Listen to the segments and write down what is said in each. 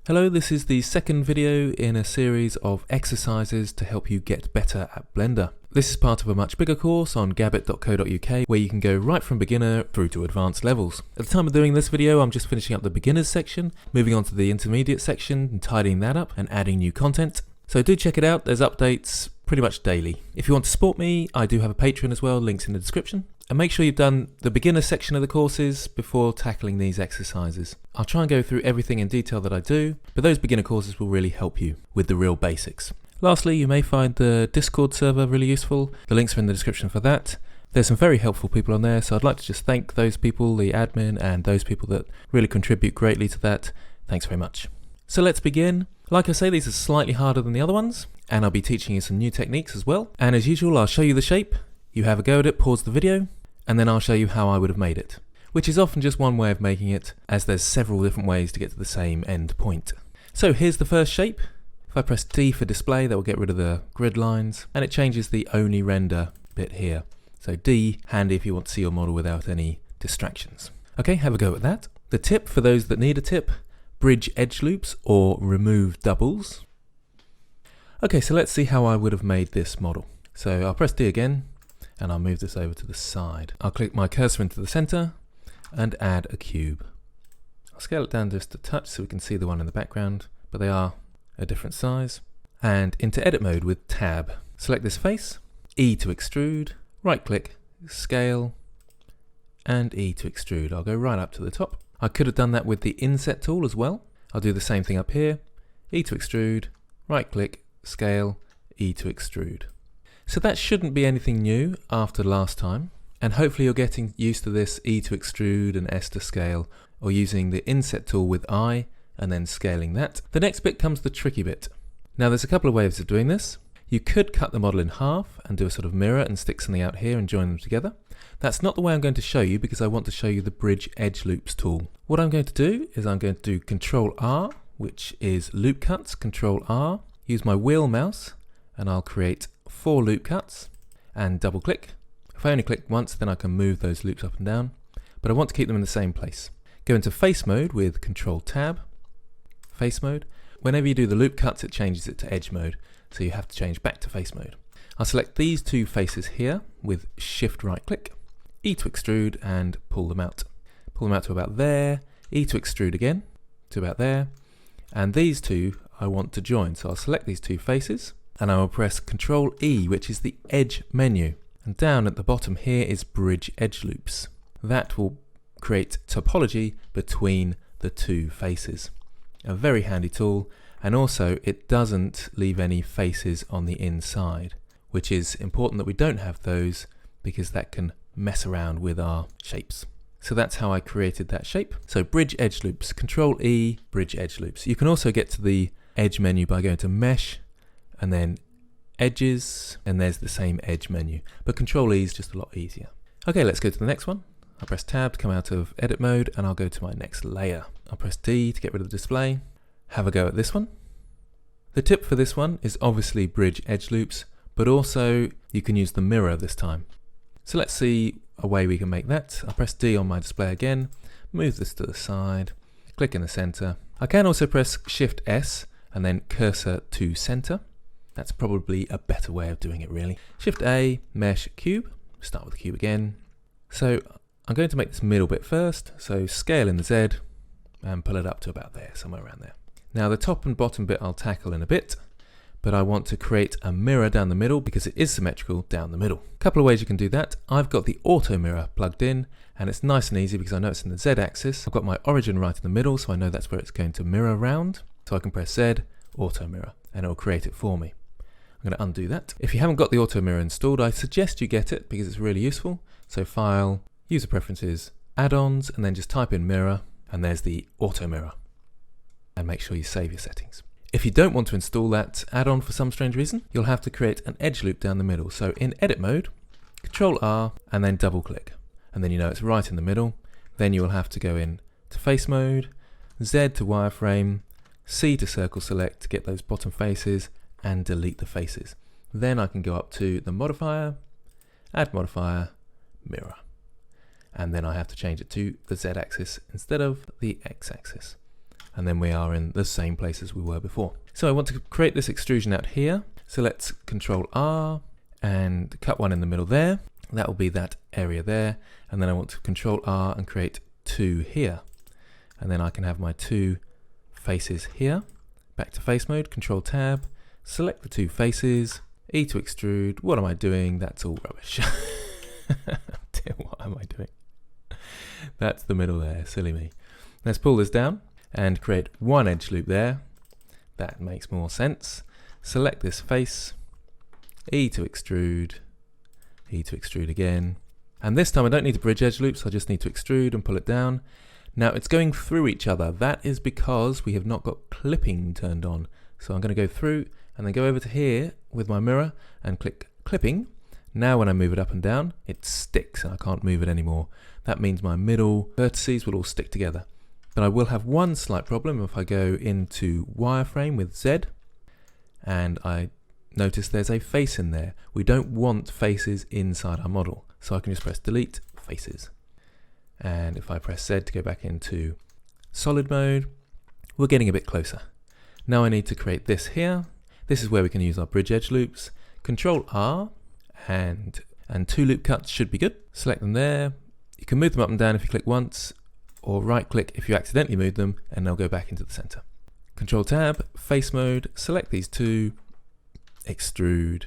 Hello, this is the second video in a series of exercises to help you get better at Blender. This is part of a much bigger course on gabbit.co.uk where you can go right from beginner through to advanced levels. At the time of doing this video, I'm just finishing up the beginners section, moving on to the intermediate section and tidying that up and adding new content. So do check it out, there's updates pretty much daily. If you want to support me, I do have a Patreon as well, links in the description. And make sure you've done the beginner section of the courses before tackling these exercises. I'll try and go through everything in detail that I do, but those beginner courses will really help you with the real basics. Lastly, you may find the Discord server really useful. The links are in the description for that. There's some very helpful people on there, so I'd like to just thank those people, the admin, and those people that really contribute greatly to that. Thanks very much. So let's begin. Like I say, these are slightly harder than the other ones, and I'll be teaching you some new techniques as well. And as usual, I'll show you the shape. You have a go at it, pause the video, and then I'll show you how I would have made it, which is often just one way of making it, as there's several different ways to get to the same end point. So here's the first shape. If I press D for display, that will get rid of the grid lines, and it changes the only render bit here. So D, handy if you want to see your model without any distractions. Okay, have a go at that. The tip, for those that need a tip, bridge edge loops or remove doubles. Okay, so let's see how I would have made this model. So I'll press D again, and I'll move this over to the side. I'll click my cursor into the center and add a cube. I'll scale it down just a touch so we can see the one in the background, but they are a different size. And into edit mode with tab. Select this face, E to extrude, right click, scale, and E to extrude. I'll go right up to the top. I could have done that with the inset tool as well. I'll do the same thing up here, E to extrude, right click, scale, E to extrude. So that shouldn't be anything new after last time, and hopefully you're getting used to this E to extrude and S to scale, or using the inset tool with I and then scaling that. The next bit comes the tricky bit. Now there's a couple of ways of doing this. You could cut the model in half and do a sort of mirror and stick something out here and join them together. That's not the way I'm going to show you because I want to show you the bridge edge loops tool. What I'm going to do is I'm going to do Control R, which is loop cuts, Control R, use my wheel mouse, and I'll create 4 loop cuts and double click. If I only click once, then I can move those loops up and down, but I want to keep them in the same place. Go into face mode with Control Tab, face mode. Whenever you do the loop cuts, it changes it to edge mode, so you have to change back to face mode. I'll select these two faces here with Shift right click, E to extrude and pull them out. Pull them out to about there, E to extrude again to about there, and these two I want to join. So I'll select these two faces and I will press Control E, which is the edge menu. And down at the bottom here is bridge edge loops. That will create topology between the two faces. A very handy tool, and also it doesn't leave any faces on the inside, which is important that we don't have those because that can mess around with our shapes. So that's how I created that shape. So bridge edge loops, Control E, bridge edge loops. You can also get to the edge menu by going to Mesh and then Edges, and there's the same edge menu. But Control E is just a lot easier. Okay, let's go to the next one. I'll press Tab to come out of edit mode and I'll go to my next layer. I'll press D to get rid of the display. Have a go at this one. The tip for this one is obviously bridge edge loops, but also you can use the mirror this time. So let's see a way we can make that. I'll press D on my display again, move this to the side, click in the center. I can also press Shift S and then cursor to center. That's probably a better way of doing it really. Shift A, mesh, cube, start with the cube again. So I'm going to make this middle bit first, so scale in the Z and pull it up to about there, somewhere around there. Now the top and bottom bit I'll tackle in a bit, but I want to create a mirror down the middle because it is symmetrical down the middle. A couple of ways you can do that. I've got the auto mirror plugged in and it's nice and easy because I know it's in the Z axis. I've got my origin right in the middle, so I know that's where it's going to mirror around. So I can press Z, auto mirror, and it'll create it for me. I'm going to undo that. If you haven't got the auto mirror installed, I suggest you get it because it's really useful. So File, User Preferences, Add-ons, and then just type in mirror, and there's the auto mirror. And make sure you save your settings. If you don't want to install that add-on for some strange reason, you'll have to create an edge loop down the middle. So in edit mode, Control R, and then double click. And then you know it's right in the middle. Then you will have to go in to face mode, Z to wireframe, C to circle select to get those bottom faces, and delete the faces. Then I can go up to the modifier, add modifier, mirror. And then I have to change it to the Z axis instead of the X axis. and then we are in the same place as we were before. So I want to create this extrusion out here. So let's Control R and cut one in the middle there. That will be that area there. And then I want to Control R and create 2 here. And then I can have my 2 faces here. Back to face mode, Control Tab, select the 2 faces, E to extrude. What am I doing? That's all rubbish. What am I doing? That's the middle there, silly me. Let's pull this down and create 1 edge loop there. That makes more sense. Select this face, E to extrude again. And this time I don't need to bridge edge loops, I just need to extrude and pull it down. Now it's going through each other. That is because we have not got clipping turned on. So I'm going to go through and then go over to here with my mirror and click clipping. Now when I move it up and down, it sticks and I can't move it anymore. That means my middle vertices will all stick together. But I will have one slight problem if I go into wireframe with Z and I notice there's a face in there. We don't want faces inside our model. So I can just press delete faces. And if I press Z to go back into solid mode, we're getting a bit closer. Now I need to create this here. This is where we can use our bridge edge loops. Control R and 2 loop cuts should be good. Select them there. You can move them up and down if you click once, or right click if you accidentally move them, and they'll go back into the center. Control Tab, face mode, select these 2, extrude,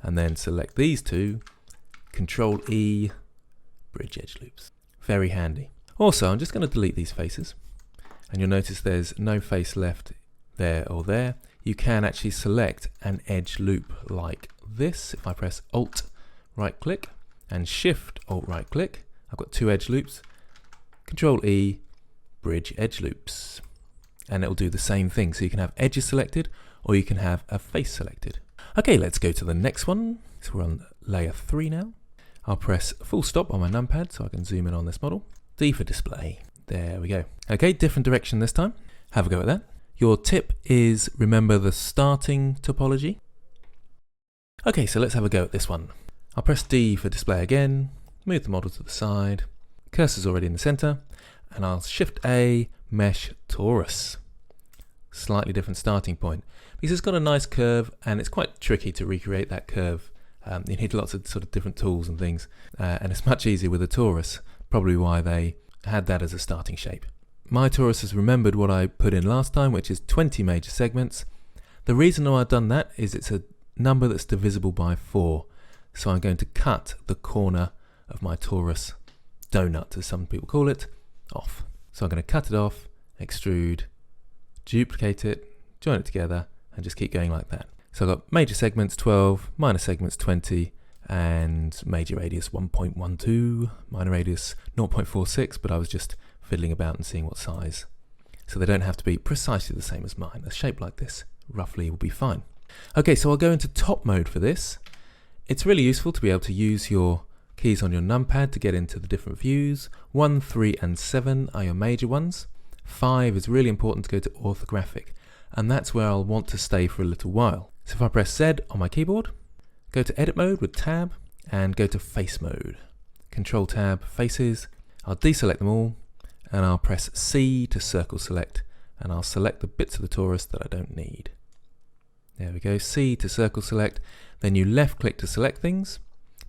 and then select these 2, Control E, bridge edge loops. Very handy. Also, I'm just going to delete these faces, and you'll notice there's no face left there or there. You can actually select an edge loop like this. If I press Alt right click and Shift Alt right click, I've got 2 edge loops. Control E, bridge edge loops, and it will do the same thing. So you can have edges selected or you can have a face selected. Okay, let's go to the next one. So we're on layer 3 now. I'll press full stop on my numpad so I can zoom in on this model. D for display. There we go. Okay, different direction this time. Have a go at that. Your tip is remember the starting topology. Okay, so let's have a go at this one. I'll press D for display again, move the model to the side, cursor's already in the center, and I'll Shift A, mesh torus. Slightly different starting point, because it's got a nice curve and it's quite tricky to recreate that curve. You need lots of sort of different tools and things, and it's much easier with a torus, probably why they had that as a starting shape. My torus has remembered what I put in last time, which is 20 major segments. The reason why I've done that is it's a number that's divisible by 4. So I'm going to cut the corner of my torus donut, as some people call it, off. So I'm going to cut it off, extrude, duplicate it, join it together, and just keep going like that. So I've got major segments 12, minor segments 20, and major radius 1.12, minor radius 0.46, but I was just fiddling about and seeing what size. So they don't have to be precisely the same as mine. A shape like this roughly will be fine. Okay, so I'll go into top mode for this. It's really useful to be able to use your keys on your numpad to get into the different views. 1, 3, and 7 are your major ones. 5 is really important to go to orthographic, and that's where I'll want to stay for a little while. So if I press Z on my keyboard, go to edit mode with tab, and go to face mode. Control tab, faces. I'll deselect them all, and I'll press C to circle select, and I'll select the bits of the torus that I don't need. There we go, C to circle select, then you left click to select things,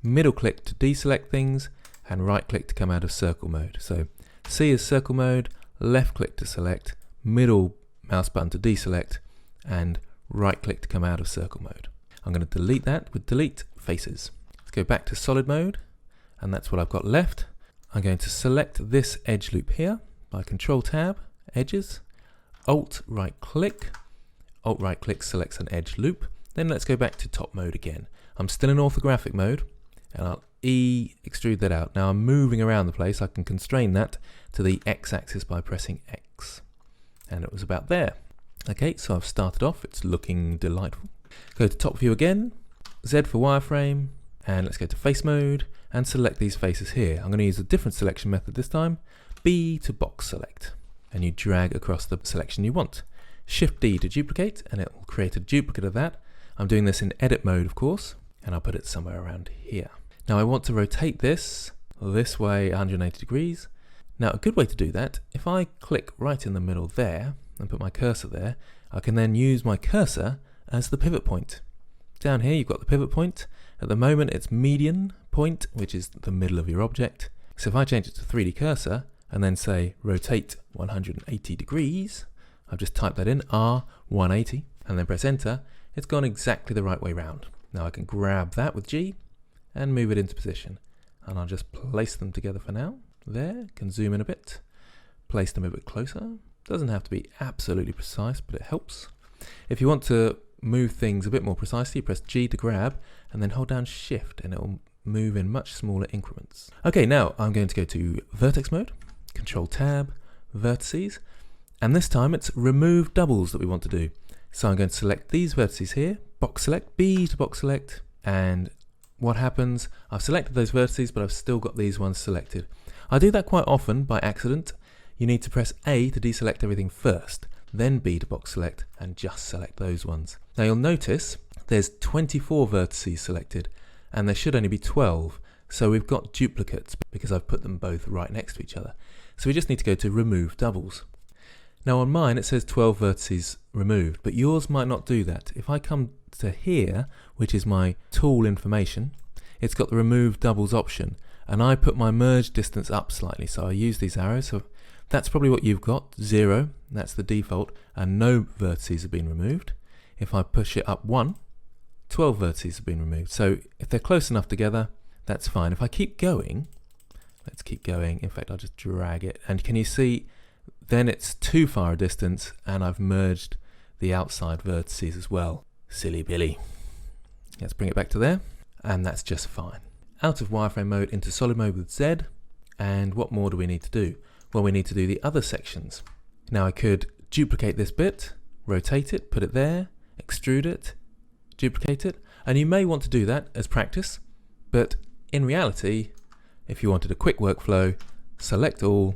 middle click to deselect things, and right click to come out of circle mode. So C is circle mode, left click to select, middle mouse button to deselect, and right click to come out of circle mode. I'm going to delete that with delete faces. Let's go back to solid mode, and that's what I've got left. I'm going to select this edge loop here by Control Tab, Edges, Alt right click selects an edge loop. Then let's go back to top mode again. I'm still in orthographic mode, and I'll E extrude that out. Now I'm moving around the place. I can constrain that to the X-axis by pressing X, and it was about there. Okay, so I've started off. It's looking delightful. Go to top view again, Z for wireframe, and let's go to face mode and select these faces here. I'm going to use a different selection method this time. B to box select, and you drag across the selection you want. Shift D to duplicate, and it will create a duplicate of that. I'm doing this in edit mode, of course, and I'll put it somewhere around here. Now I want to rotate this way 180 degrees. Now a good way to do that, if I click right in the middle there and put my cursor there, I can then use my cursor as the pivot point. Down here you've got the pivot point. At the moment it's median point, which is the middle of your object. So if I change it to 3D cursor and then say rotate 180 degrees, I've just typed that in, R180, and then press enter, it's gone exactly the right way round. Now I can grab that with G and move it into position. And I'll just place them together for now. There, can zoom in a bit, place them a bit closer. Doesn't have to be absolutely precise, but it helps. If you want to move things a bit more precisely, press G to grab and then hold down Shift and it will move in much smaller increments. Okay, now I'm going to go to vertex mode, Control Tab, vertices, and this time it's remove doubles that we want to do. So I'm going to select these vertices here, box select, B to box select, and what happens, I've selected those vertices, but I've still got these ones selected. I do that quite often by accident. You need to press A to deselect everything first, then B to box select, and just select those ones. Now you'll notice there's 24 vertices selected, and there should only be 12. So we've got duplicates because I've put them both right next to each other. So we just need to go to remove doubles. Now on mine it says 12 vertices removed, but yours might not do that. If I come to here, which is my tool information, it's got the remove doubles option, and I put my merge distance up slightly, so I use these arrows. So that's probably what you've got, 0, that's the default, and no vertices have been removed. If I push it up 1, 12 vertices have been removed. So if they're close enough together, that's fine. If I keep going, let's keep going, in fact I'll just drag it, and can you see then it's too far a distance and I've merged the outside vertices as well. Silly Billy. Let's bring it back to there, and that's just fine. Out of wireframe mode into solid mode with Z, and what more do we need to do? Well, we need to do the other sections. Now I could duplicate this bit, rotate it, put it there, extrude it, duplicate it, and you may want to do that as practice, but in reality, if you wanted a quick workflow, select all,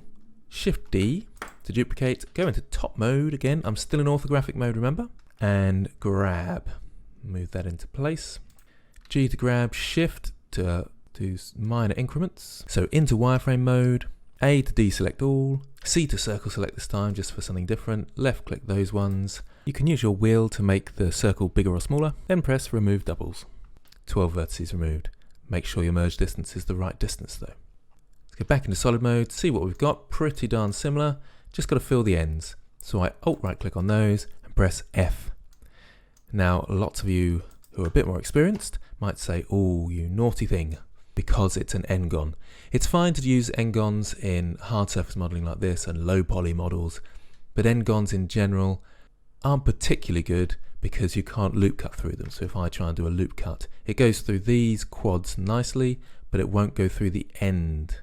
Shift D to duplicate, go into top mode again, I'm still in orthographic mode, remember, and grab, move that into place, G to grab, Shift to do minor increments, so into wireframe mode, A to deselect all, C to circle select this time just for something different, left click those ones, you can use your wheel to make the circle bigger or smaller, then press remove doubles, 12 vertices removed. Make sure your merge distance is the right distance though. Let's go back into solid mode, see what we've got, pretty darn similar, just got to fill the ends. So I alt right click on those and press F. Now lots of you who are a bit more experienced might say, oh you naughty thing, because it's an n-gon. It's fine to use n-gons in hard surface modeling like this and low poly models, but n-gons in general aren't particularly good because you can't loop cut through them. So if I try and do a loop cut, it goes through these quads nicely, but it won't go through the n-gons,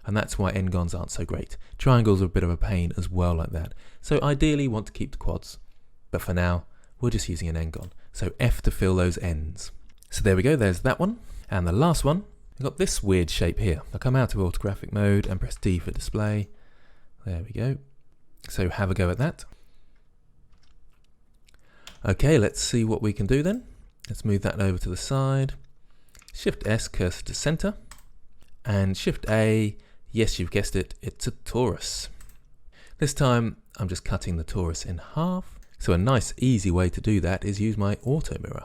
and that's why n-gons aren't so great. Triangles are a bit of a pain as well like that. So ideally you want to keep the quads, but for now we're just using an n-gon. So F to fill those ends. So there we go, there's that one. And the last one, we've got this weird shape here. I'll come out of orthographic mode and press D for display. There we go. So have a go at that. Okay, let's see what we can do then. Let's move that over to the side. Shift S, cursor to center. And Shift A, yes, you've guessed it, it's a torus. This time I'm just cutting the torus in half. So a nice easy way to do that is use my auto mirror.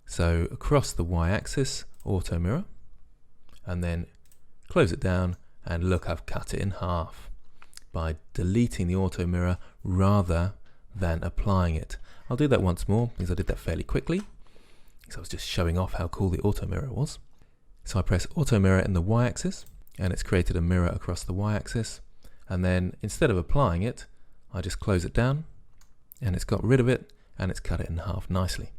So across the y-axis, auto mirror, and then close it down, and look, I've cut it in half by deleting the auto mirror rather than applying it. I'll do that once more because I did that fairly quickly, because I was just showing off how cool the auto mirror was. So I press auto mirror in the y-axis, and it's created a mirror across the y-axis, and then instead of applying it, I just close it down, and it's got rid of it, and it's cut it in half nicely.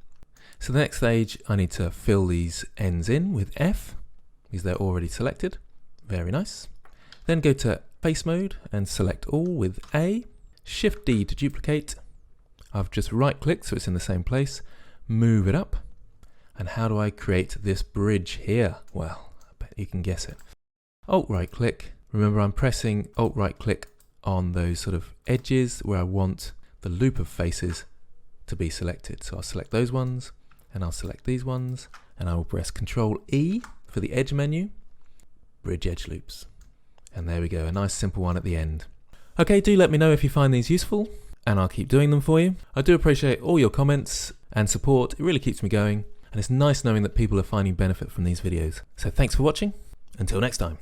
So the next stage, I need to fill these ends in with F, because they're already selected. Very nice. Then go to face mode and select all with A. Shift D to duplicate. I've just right clicked so it's in the same place. Move it up. And how do I create this bridge here? Well, I bet you can guess it. Alt right click. Remember, I'm pressing alt right click on those sort of edges where I want the loop of faces to be selected. So I'll select those ones, and I'll select these ones, and I will press Control E for the edge menu, bridge edge loops. And there we go, a nice simple one at the end. Okay, do let me know if you find these useful, and I'll keep doing them for you. I do appreciate all your comments and support. It really keeps me going, and it's nice knowing that people are finding benefit from these videos. So thanks for watching. Until next time.